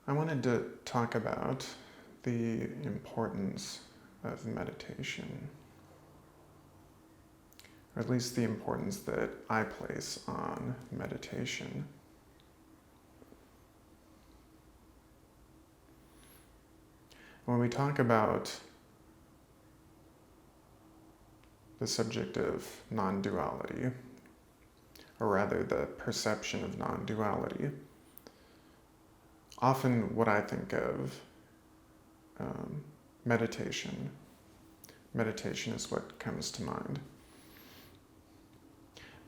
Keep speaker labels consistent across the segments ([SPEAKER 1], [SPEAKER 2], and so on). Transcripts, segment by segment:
[SPEAKER 1] I wanted to talk about the importance of meditation, or at least the importance that I place on meditation. When we talk about the subject of non-duality, or rather the perception of non-duality, often what I think of meditation is what comes to mind.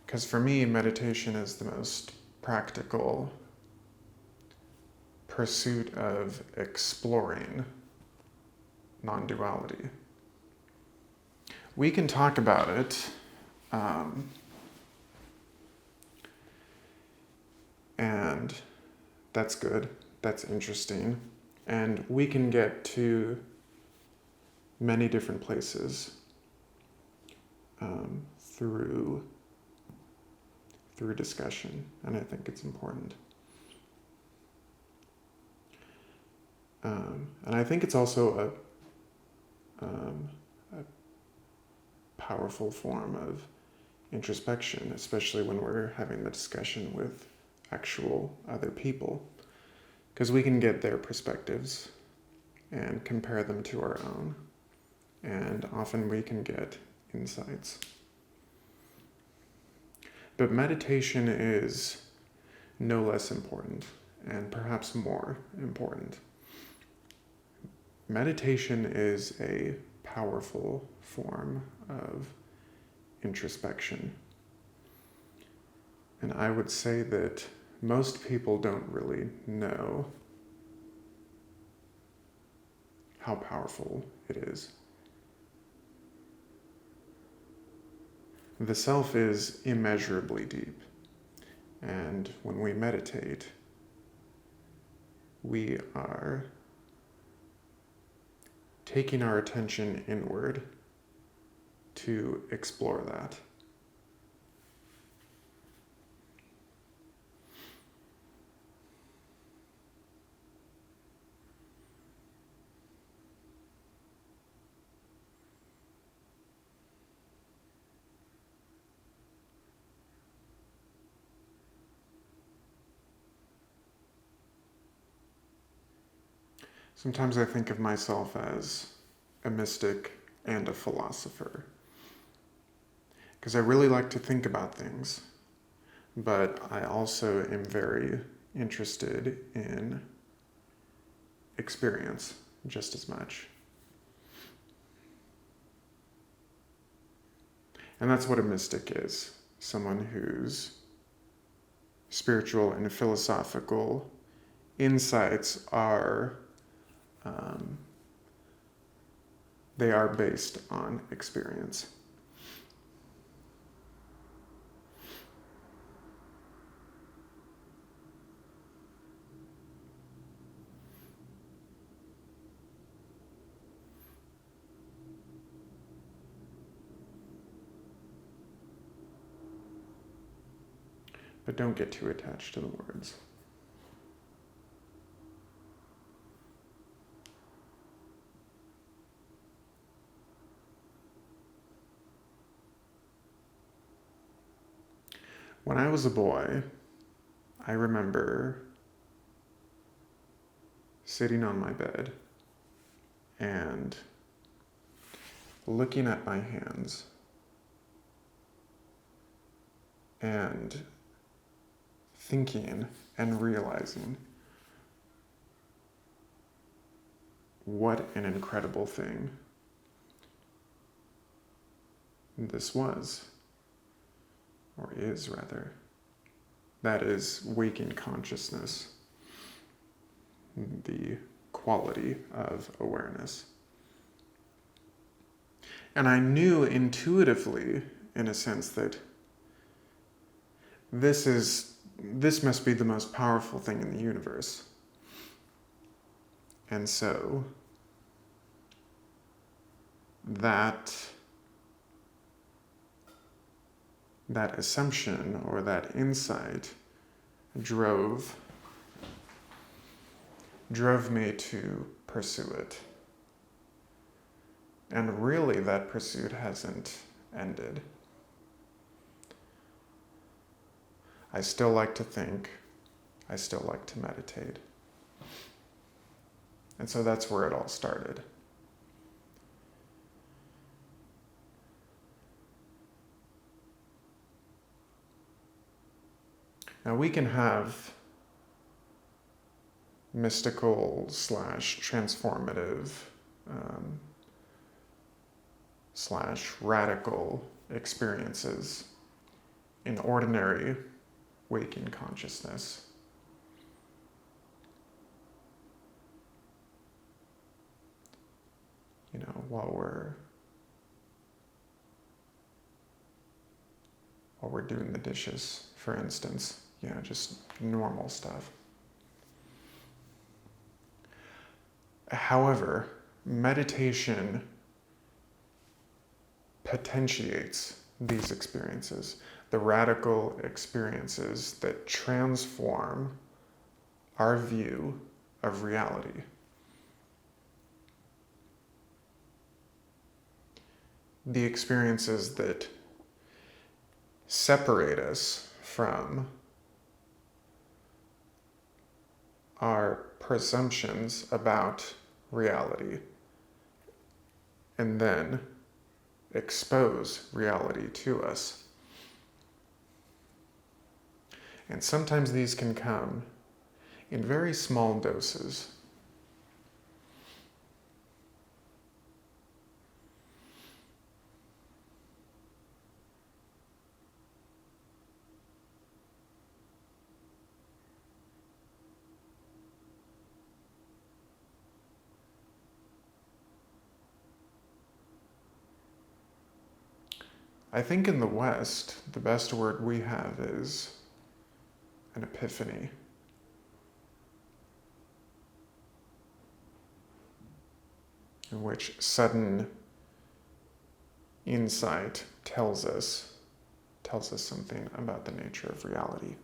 [SPEAKER 1] Because for me, meditation is the most practical pursuit of exploring non-duality. We can talk about it, and that's good, that's interesting, and we can get to many different places through discussion, and I think it's important. And I think it's also a powerful form of introspection, especially when we're having the discussion with actual other people, because we can get their perspectives and compare them to our own, and often we can get insights. But meditation is no less important, and perhaps more important. Meditation is a powerful form of introspection. And I would say that most people don't really know how powerful it is. The self is immeasurably deep, and when we meditate, we are taking our attention inward to explore that. Sometimes I think of myself as a mystic and a philosopher, because I really like to think about things, but I also am very interested in experience just as much. And that's what a mystic is, someone whose spiritual and philosophical insights are they are based on experience. But don't get too attached to the words. When I was a boy, I remember sitting on my bed and looking at my hands and thinking and realizing what an incredible thing this was. Or is, rather. That is waking consciousness, the quality of awareness. And I knew intuitively, in a sense, that this must be the most powerful thing in the universe. And so, that assumption or that insight drove drove me to pursue it. And really, that pursuit hasn't ended. I still like to think. I still like to meditate. And so that's where it all started. Now we can have mystical / transformative / radical experiences in ordinary waking consciousness. You know, while we're doing the dishes, for instance, you know, just normal stuff. However, meditation potentiates these experiences, the radical experiences that transform our view of reality. The experiences that separate us from our presumptions about reality and then expose reality to us. And sometimes these can come in very small doses. I think in the West, the best word we have is an epiphany. In which sudden insight tells us something about the nature of reality.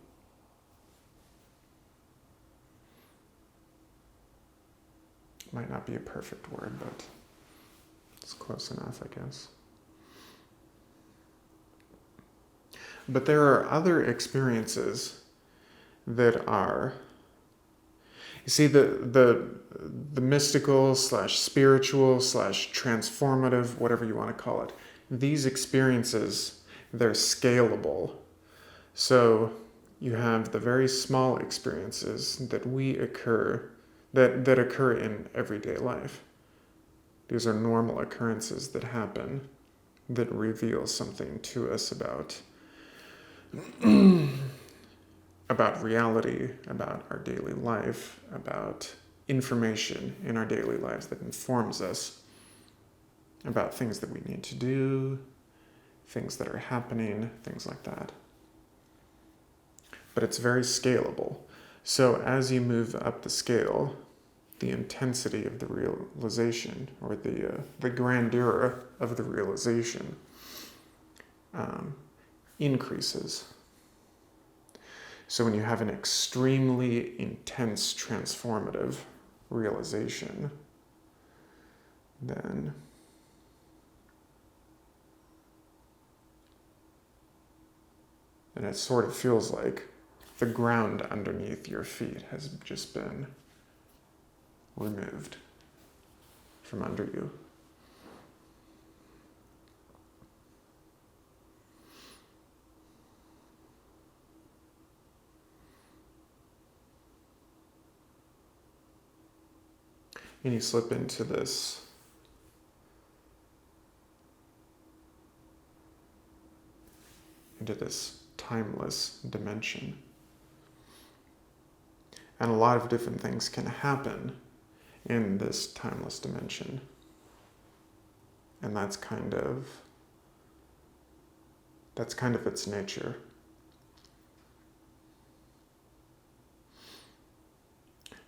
[SPEAKER 1] Might not be a perfect word, but it's close enough, I guess. But there are other experiences that are, you see, the mystical / spiritual / transformative, whatever you want to call it, these experiences, they're scalable. So you have the very small experiences that occur in everyday life. These are normal occurrences that happen that reveal something to us about reality, about our daily life, about information in our daily lives that informs us about things that we need to do, things that are happening, things like that. But it's very scalable. So as you move up the scale, the intensity of the realization, or the grandeur of the realization, increases. So when you have an extremely intense transformative realization, then it sort of feels like the ground underneath your feet has just been removed from under you. And you slip into this timeless dimension. And a lot of different things can happen in this timeless dimension. And that's kind of its nature.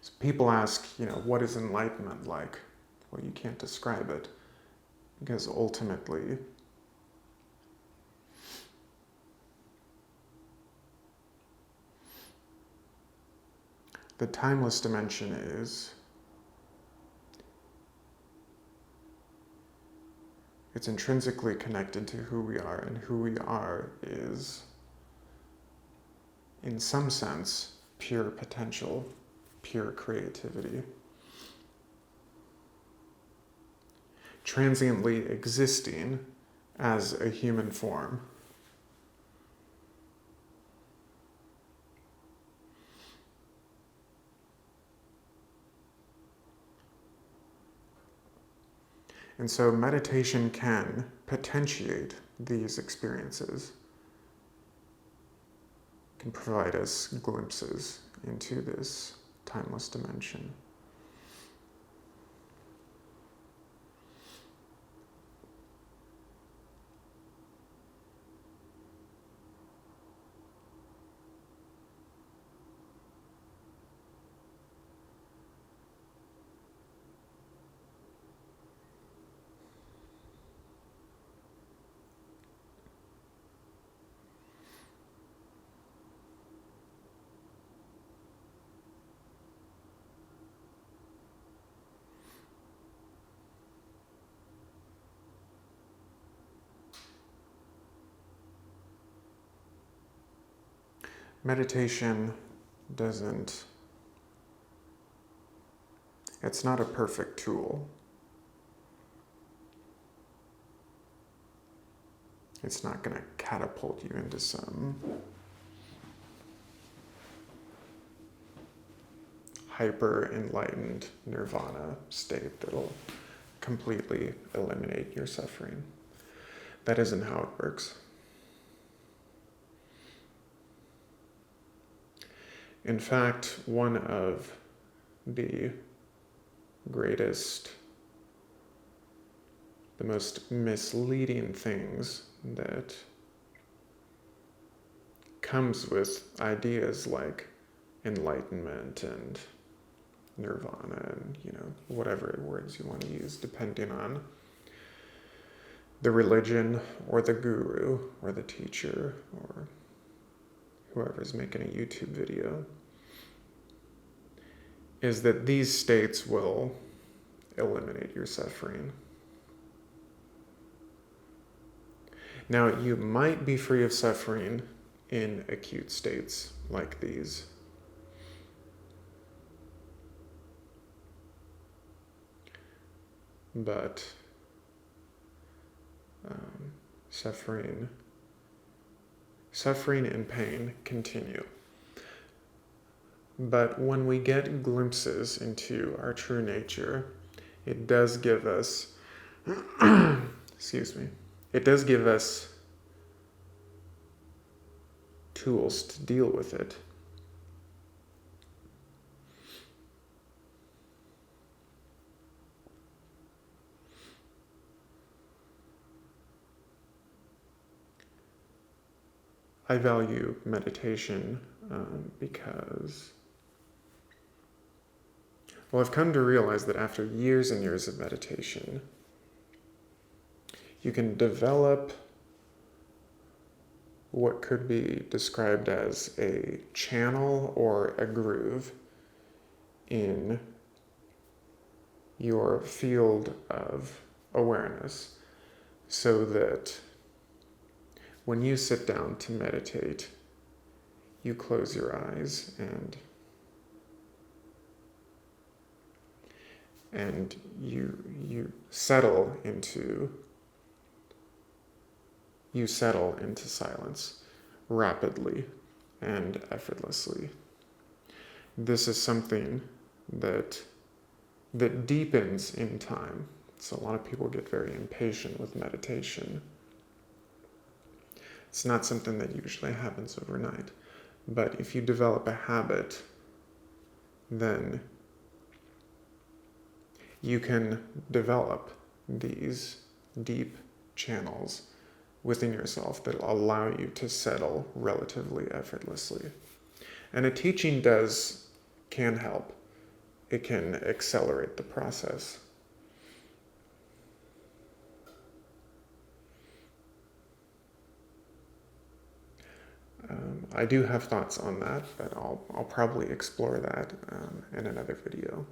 [SPEAKER 1] So people ask, what is enlightenment like? Well, you can't describe it, because ultimately The timeless dimension is, it's intrinsically connected to who we are, and who we are is, in some sense, pure potential, pure creativity. Transiently existing as a human form. And so meditation can potentiate these experiences, can provide us glimpses into this timeless dimension. Meditation it's not a perfect tool. It's not going to catapult you into some hyper-enlightened nirvana state that'll completely eliminate your suffering. That isn't how it works. In fact, one of the greatest, the most misleading things that comes with ideas like enlightenment and nirvana and, whatever words you want to use, depending on the religion or the guru or the teacher or whoever's making a YouTube video, is that these states will eliminate your suffering. Now, you might be free of suffering in acute states like these. But suffering and pain continue. But when we get glimpses into our true nature, it does give us, it does give us tools to deal with it. I value meditation because, I've come to realize that after years and years of meditation, you can develop what could be described as a channel or a groove in your field of awareness, so that when you sit down to meditate, you close your eyes and you settle into silence rapidly and effortlessly. This is something that deepens in time. So a lot of people get very impatient with meditation. It's not something that usually happens overnight. But if you develop a habit, then you can develop these deep channels within yourself that allow you to settle relatively effortlessly. And a teaching can help. It can accelerate the process. I do have thoughts on that, but I'll probably explore that in another video.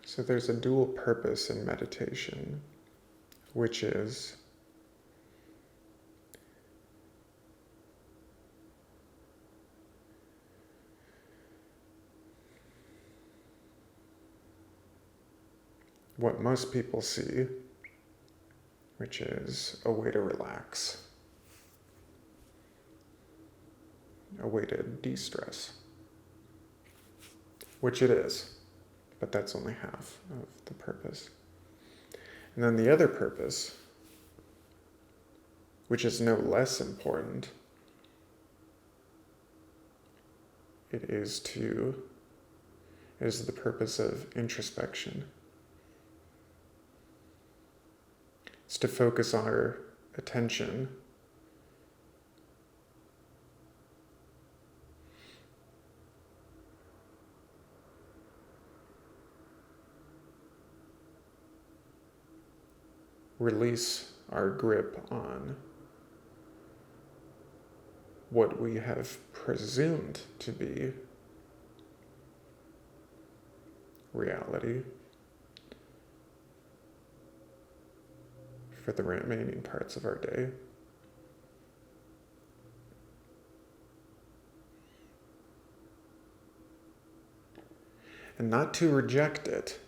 [SPEAKER 1] So there's a dual purpose in meditation, which is what most people see, which is a way to relax, a way to de-stress, which it is, but that's only half of the purpose. And then the other purpose, which is no less important, is the purpose of introspection. It's to focus our attention release our grip on what we have presumed to be reality for the remaining parts of our day. And not to reject it,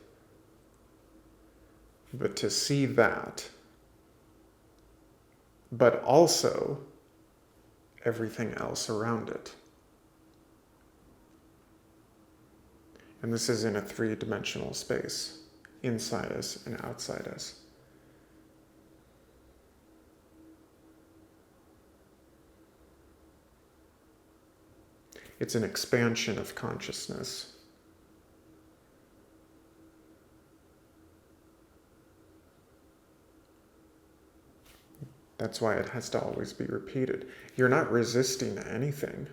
[SPEAKER 1] but to see that, but also everything else around it. And this is in a three-dimensional space, inside us and outside us. It's an expansion of consciousness. That's why it has to always be repeated. You're not resisting anything.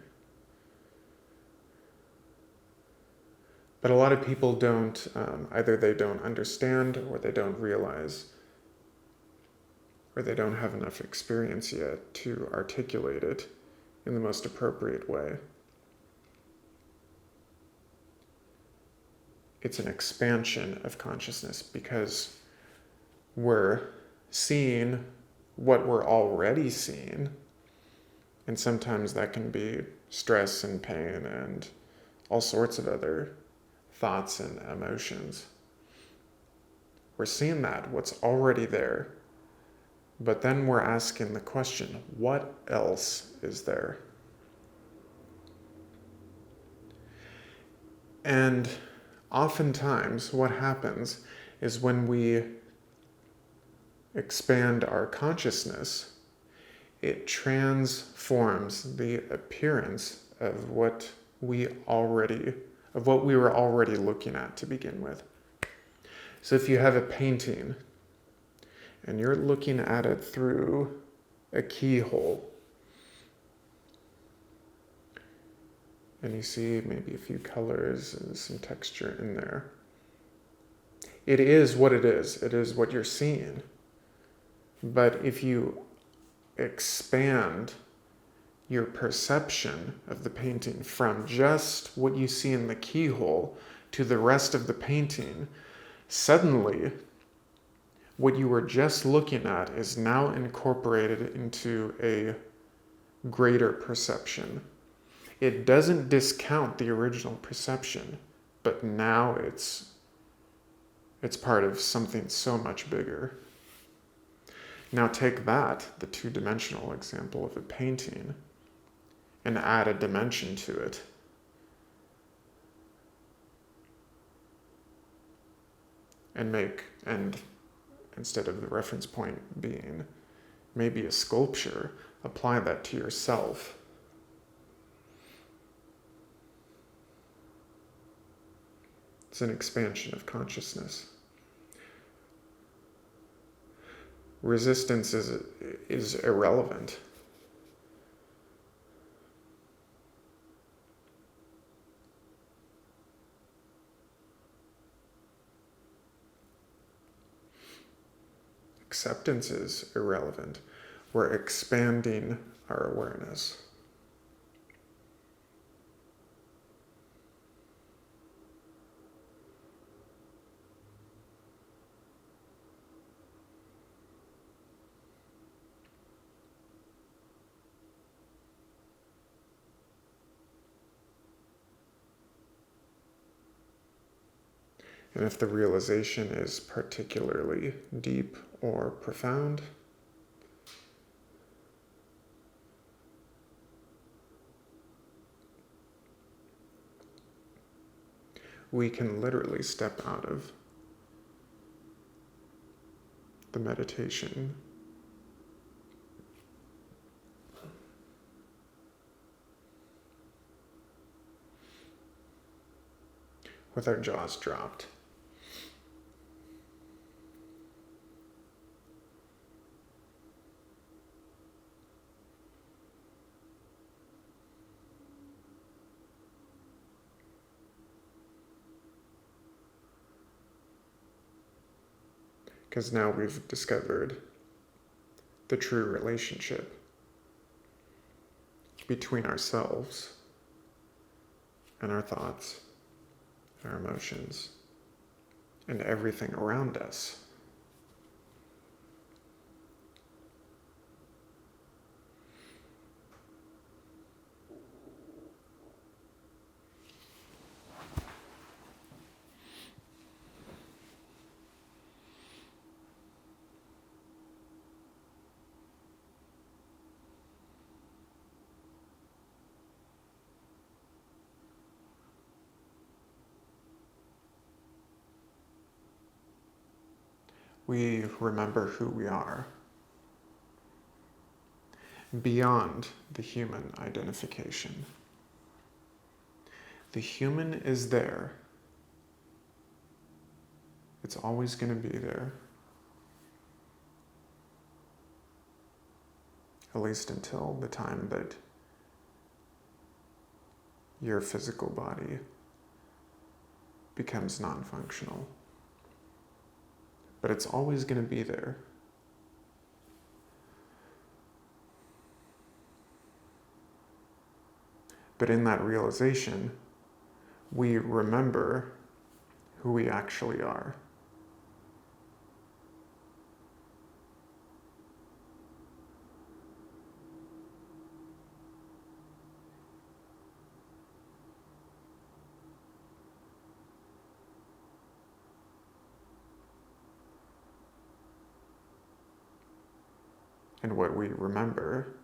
[SPEAKER 1] But a lot of people don't, either they don't understand or they don't realize, or they don't have enough experience yet to articulate it in the most appropriate way. It's an expansion of consciousness because we're seeing what we're already seeing, and sometimes that can be stress and pain and all sorts of other thoughts and emotions. We're seeing that, what's already there, but then we're asking the question, what else is there? And oftentimes what happens is when we expand our consciousness, it transforms the appearance of what we were already looking at to begin with. So if you have a painting and you're looking at it through a keyhole, and you see maybe a few colors and some texture in there, it is what it is. It is what you're seeing. But if you expand your perception of the painting from just what you see in the keyhole to the rest of the painting, suddenly what you were just looking at is now incorporated into a greater perception. It doesn't discount the original perception, but now it's part of something so much bigger. Now take that, the two-dimensional example of a painting, and add a dimension to it. And instead of the reference point being maybe a sculpture, apply that to yourself. It's an expansion of consciousness. Resistance is irrelevant. Acceptance is irrelevant. We're expanding our awareness. And if the realization is particularly deep or profound, we can literally step out of the meditation with our jaws dropped. Because now we've discovered the true relationship between ourselves and our thoughts, our emotions, and everything around us. We remember who we are beyond the human identification. The human is there. It's always going to be there. At least until the time that your physical body becomes non-functional. But it's always going to be there. But in that realization, we remember who we actually are. And what we remember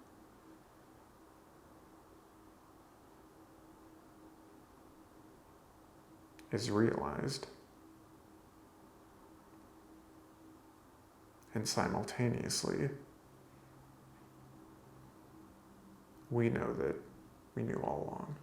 [SPEAKER 1] is realized. And simultaneously, we know that we knew all along.